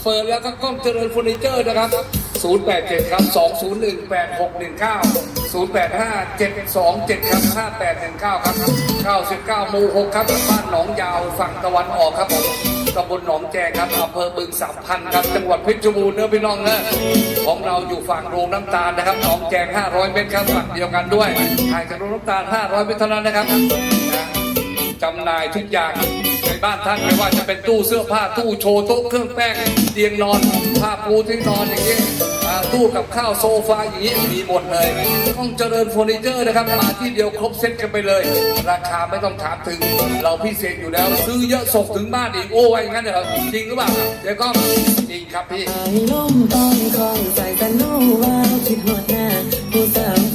เปิดแล้วก็กล้องเจริญเฟอร์นิเจอร์นะครับ087ครับ2018619 085727ครับ5819ครับ99หมู่6ครับบ้านหนองยาวฝั่งตะวันออกครับผมตำบลหนองแจครับอำเภอบึงสามพันครับจังหวัดเพชรบูรณ์เนื้อพี่น้องนะของเราอยู่ฝั่งโรงน้ำตาลนะครับหนองแจง500 เมตรครับฝั่งเดียวกันด้วยห่างจากโรงน้ำตาล500 เมตรเท่านั้นนะครับจำหน่ายทุกอย่างในบ้านท่านไม่ว่าจะเป็นตู้เสื้อผ้าตู้โชว์โต๊ะเครื่องแป้งเตียงนอนผ้าปูที่นอนอย่างนี้ตู้กับข้าวโซฟาอย่างนี้มีหมดเลยต้องเจริญเฟอร์นิเจอร์นะครับมาที่เดียวครบเซ็ตกันไปเลยราคาไม่ต้องถามถึงเราพิเศษอยู่แล้วซื้อเยอะส่งถึงบ้านอีกโอ้ยงั้นเหรอจริงหรือเปล่าเดี๋ยวก็จริงครับพี่ ลมตอนคองใส่ตะโนว่าคิดหอดหน้าผู้สาว